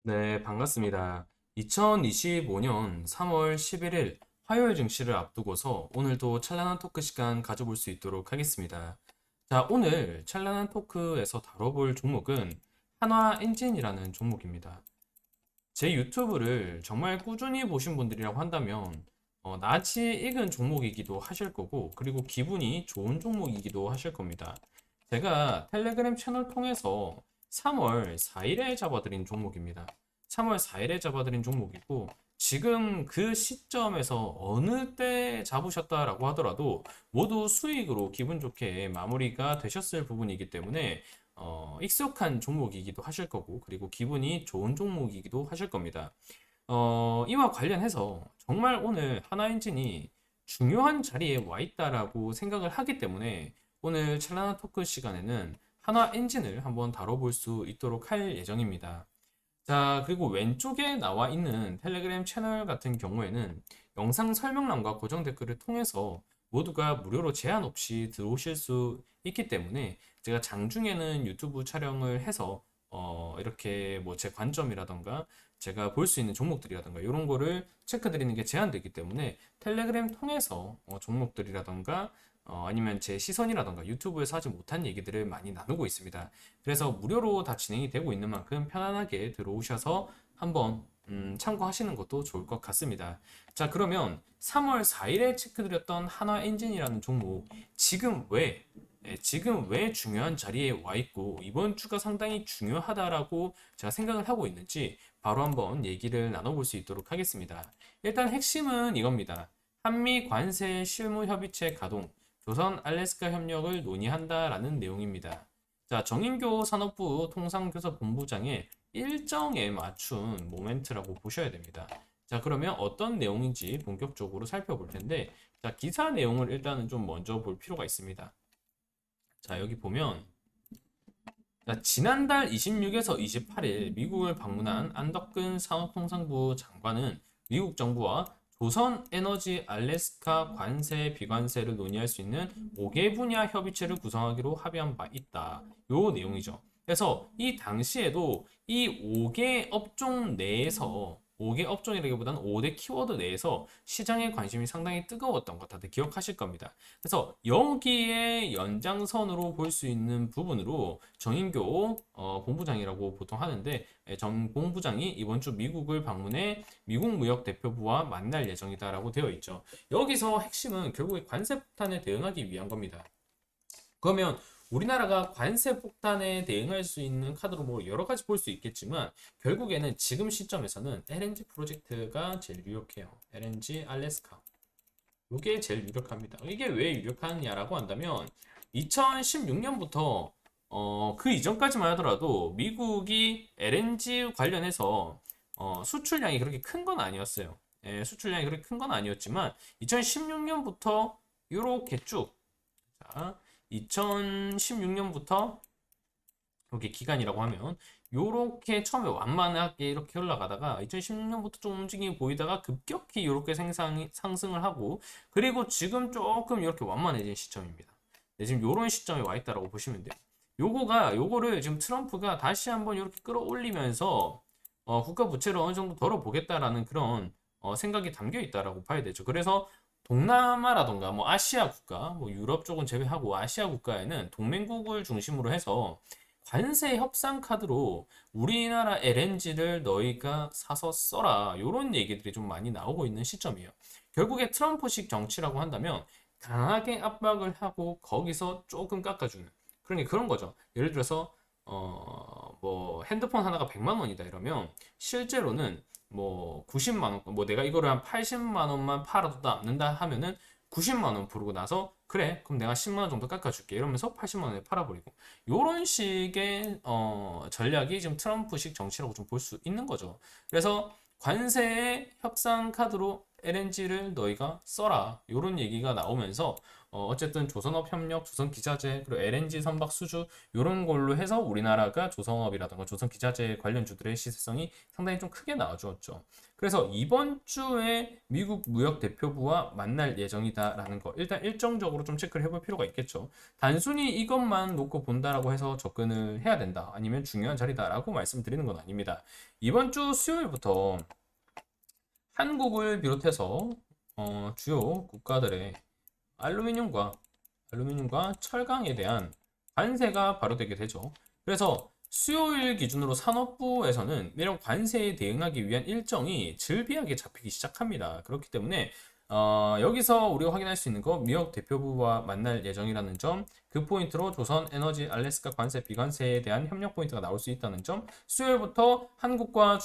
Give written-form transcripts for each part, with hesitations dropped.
네, 반갑습니다. 2025년 3월 11일 화요일 증시를 앞두고서 오늘도 찬란한 토크 시간 가져볼 수 있도록 하겠습니다. 자, 오늘 찬란한 토크에서 다뤄볼 종목은 한화엔진이라는 종목입니다. 제 유튜브를 정말 꾸준히 보신 분들이라고 한다면 낯이 익은 종목이기도 하실 거고, 그리고 기분이 좋은 종목이기도 하실 겁니다. 제가 텔레그램 채널 통해서 3월 4일에 잡아드린 종목입니다. 3월 4일에 잡아드린 종목이고, 지금 그 시점에서 어느 때 잡으셨다라고 하더라도 모두 수익으로 기분 좋게 마무리가 되셨을 부분이기 때문에 익숙한 종목이기도 하실 거고, 그리고 기분이 좋은 종목이기도 하실 겁니다. 이와 관련해서 정말 오늘 하나엔진이 중요한 자리에 와 있다라고 생각을 하기 때문에 오늘 찰나나 토크 시간에는 하나엔진을 한번 다뤄볼 수 있도록 할 예정입니다. 자, 그리고 왼쪽에 나와 있는 텔레그램 채널 같은 경우에는 영상 설명란과 고정 댓글을 통해서 모두가 무료로 제한 없이 들어오실 수 있기 때문에 제가 장중에는 유튜브 촬영을 해서 이렇게 뭐 제 관점이라던가 제가 볼 수 있는 종목들이라던가 이런 거를 체크 드리는 게 제한되기 때문에 텔레그램 통해서 종목들이라던가 아니면 제 시선이라던가 유튜브에서 하지 못한 얘기들을 많이 나누고 있습니다. 그래서 무료로 다 진행이 되고 있는 만큼 편안하게 들어오셔서 한번 참고하시는 것도 좋을 것 같습니다. 자, 그러면 3월 4일에 체크드렸던 한화엔진이라는 종목 지금 왜 중요한 자리에 와 있고 이번 주가 상당히 중요하다라고 제가 생각을 하고 있는지 바로 한번 얘기를 나눠볼 수 있도록 하겠습니다. 일단 핵심은 이겁니다. 한미 관세 실무 협의체 가동, 조선 알래스카 협력을 논의한다라는 내용입니다. 자, 정인교 산업부 통상교섭본부장의 일정에 맞춘 모멘트라고 보셔야 됩니다. 자, 그러면 어떤 내용인지 본격적으로 살펴볼 텐데, 자, 기사 내용을 일단은 좀 먼저 볼 필요가 있습니다. 자, 여기 보면, 자, 지난달 26에서 28일 미국을 방문한 안덕근 산업통상부 장관은 미국 정부와 조선 에너지 알래스카 관세 비관세를 논의할 수 있는 5개 분야 협의체를 구성하기로 합의한 바 있다. 요 내용이죠. 그래서 이 당시에도 이 5개 업종 내에서 5개 업종이라기보다는 5대 키워드 내에서 시장의 관심이 상당히 뜨거웠던 거 다들 기억하실 겁니다. 그래서 여기에 연장선으로 볼 수 있는 부분으로 정인교 본부장이라고 보통 하는데 정 본부장이 이번 주 미국을 방문해 미국 무역 대표부와 만날 예정이다라고 되어 있죠. 여기서 핵심은 결국에 관세 폭탄에 대응하기 위한 겁니다. 그러면 우리나라가 관세 폭탄에 대응할 수 있는 카드로 뭐 여러 가지 볼 수 있겠지만 결국에는 지금 시점에서는 LNG 프로젝트가 제일 유력해요. LNG 알래스카. 이게 제일 유력합니다. 이게 왜 유력하냐라고 한다면 2016년부터 그 이전까지만 하더라도 미국이 LNG 관련해서 수출량이 그렇게 큰 건 아니었어요. 예, 수출량이 그렇게 큰 건 아니었지만 2016년부터 이렇게 쭉 자, 2016년부터 이렇게 기간이라고 하면 요렇게 처음에 완만하게 이렇게 올라가다가 2016년부터 좀 움직임이 보이다가 급격히 이렇게 상승을 하고 그리고 지금 조금 이렇게 완만해진 시점입니다. 네, 지금 요런 시점에 와 있다라고 보시면 돼요. 요거를 지금 트럼프가 다시 한번 이렇게 끌어올리면서 국가 부채를 어느 정도 덜어보겠다라는 그런 생각이 담겨 있다라고 봐야 되죠. 그래서 동남아라던가 뭐 아시아 국가, 뭐 유럽 쪽은 제외하고 아시아 국가에는 동맹국을 중심으로 해서 관세 협상 카드로 우리나라 LNG를 너희가 사서 써라. 이런 얘기들이 좀 많이 나오고 있는 시점이에요. 결국에 트럼프식 정치라고 한다면 강하게 압박을 하고 거기서 조금 깎아주는. 그러니까 그런 거죠. 예를 들어서 뭐 핸드폰 하나가 100만 원이다 이러면 실제로는 뭐 90만 원, 뭐 내가 이거를 한 80만 원만 팔아도 남는다 하면은 90만 원 부르고 나서 그래 그럼 내가 10만 원 정도 깎아줄게 이러면서 80만 원에 팔아버리고 이런 식의 전략이 지금 트럼프식 정치라고 좀 볼 수 있는 거죠. 그래서 관세의 협상 카드로 LNG를 너희가 써라 이런 얘기가 나오면서 어쨌든 조선업협력, 조선기자재, 그리고 LNG 선박 수주 이런 걸로 해서 우리나라가 조선업이라든가 조선기자재 관련주들의 시세성이 상당히 좀 크게 나와주었죠. 그래서 이번 주에 미국 무역 대표부와 만날 예정이다라는 거 일단 일정적으로 좀 체크를 해볼 필요가 있겠죠. 단순히 이것만 놓고 본다라고 해서 접근을 해야 된다, 아니면 중요한 자리다라고 말씀드리는 건 아닙니다. 이번 주 수요일부터 한국을 비롯해서 주요 국가들의 알루미늄과 철강에 대한 관세가 발효되게 되죠. 그래서 수요일 기준으로 산업부에서는 이런 관세에 대응하기 위한 일정이 즐비하게 잡히기 시작합니다. 그렇기 때문에 여기서 우리가 확인할 수 있는 거, 미역 대표부와 만날 예정이라는 점, 그 포인트로 조선 에너지 알래스카 관세 비관세에 대한 협력 포인트가 나올 수 있다는 점, 수요일부터 한국과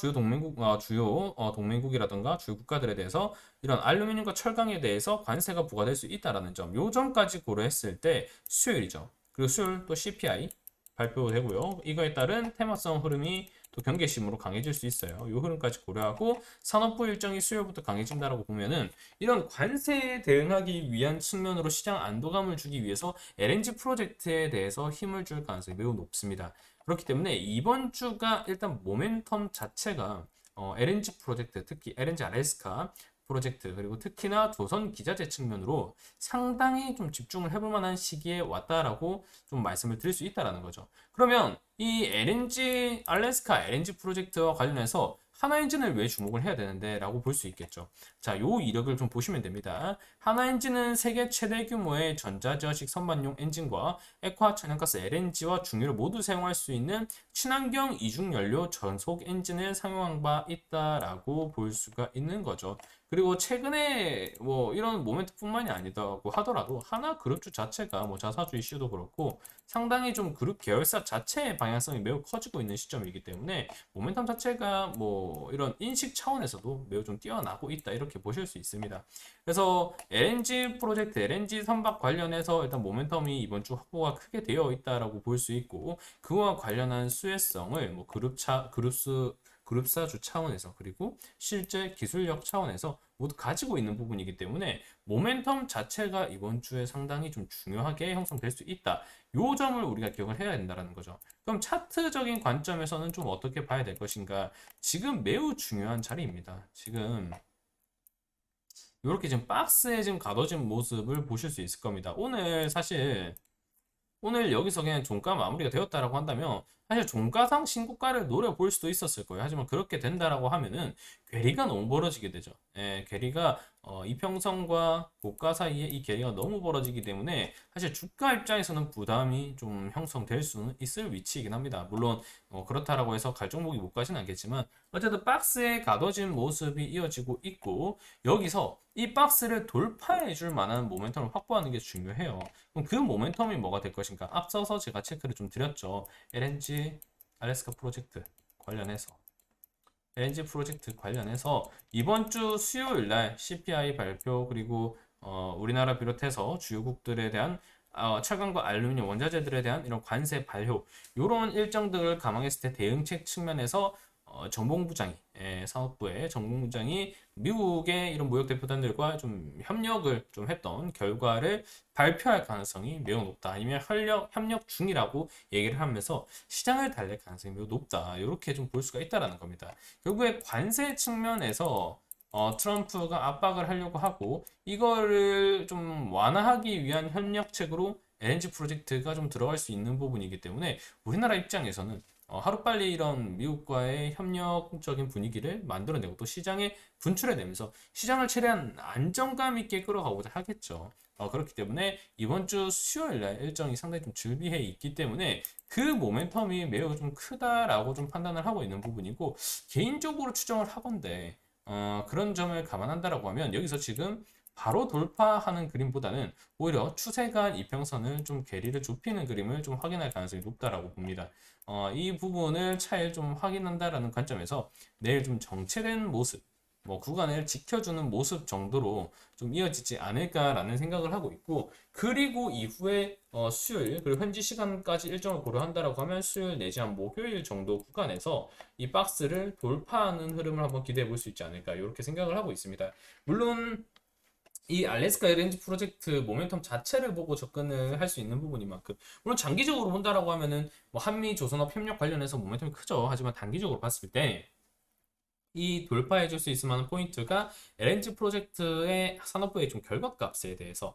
동맹국이라든가 주요 국가들에 대해서 이런 알루미늄과 철강에 대해서 관세가 부과될 수 있다는 점, 요 점까지 고려했을 때 수요일이죠. 그리고 수요일 또 CPI 발표되고요. 이거에 따른 테마성 흐름이 또 경계심으로 강해질 수 있어요. 이 흐름까지 고려하고 산업부 일정이 수요일부터 강해진다라고 보면은 이런 관세에 대응하기 위한 측면으로 시장 안도감을 주기 위해서 LNG 프로젝트에 대해서 힘을 줄 가능성이 매우 높습니다. 그렇기 때문에 이번 주가 일단 모멘텀 자체가 LNG 프로젝트, 특히 LNG 알래스카 프로젝트, 그리고 특히나 조선 기자재 측면으로 상당히 좀 집중을 해볼 만한 시기에 왔다라고 좀 말씀을 드릴 수 있다라는 거죠. 그러면 이 LNG 알래스카 LNG 프로젝트와 관련해서 하나엔진을 왜 주목을 해야 되는데 라고 볼 수 있겠죠. 자, 요 이력을 좀 보시면 됩니다. 하나엔진은 세계 최대 규모의 전자저식 선반용 엔진과 액화 천연가스 LNG와 중유를 모두 사용할 수 있는 친환경 이중연료 전속 엔진을 상용한 바 있다라고 볼 수가 있는 거죠. 그리고 최근에 뭐 이런 모멘트뿐만이 아니다고 하더라도 하나 그룹주 자체가 뭐 자사주 이슈도 그렇고 상당히 좀 그룹 계열사 자체의 방향성이 매우 커지고 있는 시점이기 때문에 모멘텀 자체가 뭐 이런 인식 차원에서도 매우 좀 뛰어나고 있다, 이렇게 보실 수 있습니다. 그래서 LNG 프로젝트, LNG 선박 관련해서 일단 모멘텀이 이번 주 확보가 크게 되어 있다라고 볼 수 있고, 그와 관련한 수혜성을 뭐 그룹사주 차원에서 그리고 실제 기술력 차원에서 모두 가지고 있는 부분이기 때문에 모멘텀 자체가 이번 주에 상당히 좀 중요하게 형성될 수 있다. 요 점을 우리가 기억을 해야 된다는 거죠. 그럼 차트적인 관점에서는 좀 어떻게 봐야 될 것인가? 지금 매우 중요한 자리입니다. 지금 이렇게 지금 박스에 지금 가둬진 모습을 보실 수 있을 겁니다. 오늘 여기서 그냥 종가 마무리가 되었다라고 한다면 사실 종가상 신고가를 노려볼 수도 있었을 거예요. 하지만 그렇게 된다라고 하면은 괴리가 너무 벌어지게 되죠. 괴리가 이평선과 고가 사이에 이 괴리가 너무 벌어지기 때문에 사실 주가 입장에서는 부담이 좀 형성될 수는 있을 위치이긴 합니다. 물론 그렇다라고 해서 갈 종목이 못 가진 않겠지만 어쨌든 박스에 가둬진 모습이 이어지고 있고, 여기서 이 박스를 돌파해 줄 만한 모멘텀을 확보하는 게 중요해요. 그럼 그 모멘텀이 뭐가 될 것인가? 앞서서 제가 체크를 좀 드렸죠. LNG 알래스카 프로젝트 관련해서 이번 주 수요일 날 CPI 발표, 그리고 우리나라 비롯해서 주요국들에 대한 철강과 알루미늄 원자재들에 대한 이런 관세 발효, 이런 일정들을 감안했을 때 대응책 측면에서 정봉부장이 산업부의 정봉부장이 미국의 이런 무역 대표단들과 좀 협력을 좀 했던 결과를 발표할 가능성이 매우 높다, 아니면 협력 중이라고 얘기를 하면서 시장을 달랠 가능성이 매우 높다, 이렇게 좀 볼 수가 있다라는 겁니다. 결국에 관세 측면에서 트럼프가 압박을 하려고 하고 이거를 좀 완화하기 위한 협력책으로 LNG 프로젝트가 좀 들어갈 수 있는 부분이기 때문에 우리나라 입장에서는 하루빨리 이런 미국과의 협력적인 분위기를 만들어내고 또 시장에 분출해내면서 시장을 최대한 안정감 있게 끌어가고자 하겠죠. 그렇기 때문에 이번 주 수요일 날 일정이 상당히 좀 즐비해 있기 때문에 그 모멘텀이 매우 좀 크다라고 좀 판단을 하고 있는 부분이고, 개인적으로 추정을 하건데 그런 점을 감안한다라고 하면 여기서 지금 바로 돌파하는 그림보다는 오히려 추세간 이평선을 좀 괴리를 좁히는 그림을 좀 확인할 가능성이 높다라고 봅니다. 이 부분을 차일 좀 확인한다라는 관점에서 내일 좀 정체된 모습, 뭐 구간을 지켜주는 모습 정도로 좀 이어지지 않을까라는 생각을 하고 있고, 그리고 이후에 수요일 그리고 현지 시간까지 일정을 고려한다라고 하면 수요일 내지 한 목요일 정도 구간에서 이 박스를 돌파하는 흐름을 한번 기대해 볼 수 있지 않을까, 이렇게 생각을 하고 있습니다. 물론 이 알래스카 LNG 프로젝트 모멘텀 자체를 보고 접근을 할 수 있는 부분인 만큼, 물론 장기적으로 본다라고 하면은 뭐 한미 조선업 협력 관련해서 모멘텀이 크죠. 하지만 단기적으로 봤을 때 이 돌파해 줄 수 있을 만한 포인트가 LNG 프로젝트의 산업부의 좀 결과값에 대해서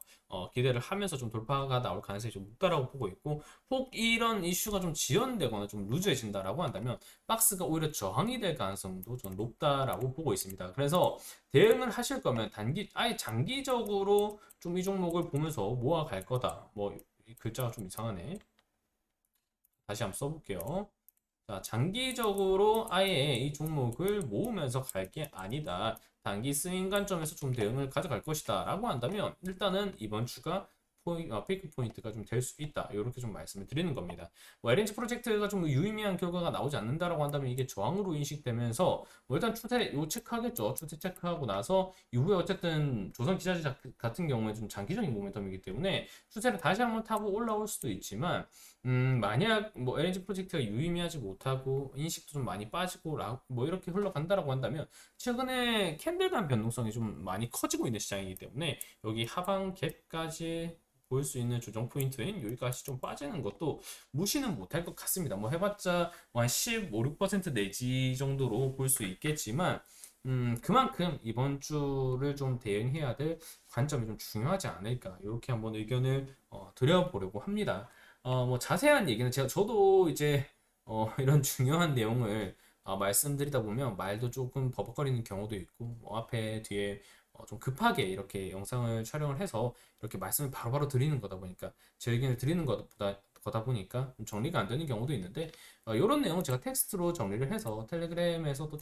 기대를 하면서 좀 돌파가 나올 가능성이 좀 높다라고 보고 있고, 혹 이런 이슈가 좀 지연되거나 좀 루즈해진다라고 한다면 박스가 오히려 저항이 될 가능성도 좀 높다라고 보고 있습니다. 그래서 대응을 하실 거면 아예 장기적으로 좀 이 종목을 보면서 모아갈 거다. 뭐 이 글자가 좀 이상하네. 다시 한번 써볼게요. 자, 장기적으로 아예 이 종목을 모으면서 갈 게 아니다. 단기 스윙 관점에서 좀 대응을 가져갈 것이다. 라고 한다면 일단은 이번 주가 피크 포인트가 좀 될 수 있다. 이렇게 좀 말씀을 드리는 겁니다. 뭐 LNG 프로젝트가 좀 유의미한 결과가 나오지 않는다라고 한다면 이게 저항으로 인식되면서 뭐 일단 추세 요 체크하겠죠. 추세 체크하고 나서 이후에 어쨌든 조선 기자재 같은 경우에 좀 장기적인 모멘텀이기 때문에 추세를 다시 한번 타고 올라올 수도 있지만 만약 뭐 LNG 프로젝트가 유의미하지 못하고 인식도 좀 많이 빠지고 뭐 이렇게 흘러간다라고 한다면 최근에 캔들간 변동성이 좀 많이 커지고 있는 시장이기 때문에 여기 하방 갭까지 보일 수 있는 조정 포인트인 여기까지 좀 빠지는 것도 무시는 못할 것 같습니다. 뭐 해봤자 뭐한 15, 6% 내지 정도로 볼 수 있겠지만 그만큼 이번 주를 좀 대응해야 될 관점이 좀 중요하지 않을까 이렇게 한번 의견을 드려보려고 합니다. 뭐 자세한 얘기는 저도 이제 이런 중요한 내용을 말씀드리다 보면 말도 조금 버벅거리는 경우도 있고 뭐 앞에 뒤에 좀 급하게 이렇게 영상을 촬영을 해서 이렇게 말씀을 바로바로 드리는 거다 보니까 제 의견을 드리는 거다 보니까 좀 정리가 안 되는 경우도 있는데 이런 내용은 제가 텍스트로 정리를 해서 텔레그램에서도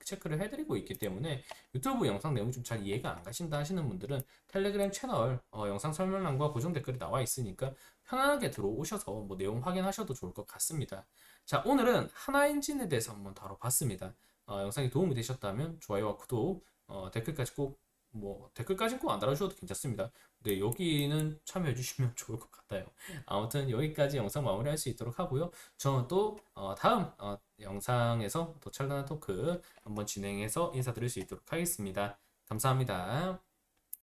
체크를 해드리고 있기 때문에 유튜브 영상 내용이 좀 잘 이해가 안 가신다 하시는 분들은 텔레그램 채널 영상 설명란과 고정 댓글이 나와 있으니까 편안하게 들어오셔서 뭐 내용 확인하셔도 좋을 것 같습니다. 자, 오늘은 하나엔진에 대해서 한번 다뤄봤습니다. 영상이 도움이 되셨다면 좋아요와 구독, 댓글까지 꼭, 뭐, 댓글까지는 꼭 안 달아주셔도 괜찮습니다. 근데 여기는 참여해 주시면 좋을 것 같아요. 아무튼 여기까지 영상 마무리할 수 있도록 하고요. 저는 또 다음 영상에서 더 찰나는 토크 한번 진행해서 인사드릴 수 있도록 하겠습니다. 감사합니다.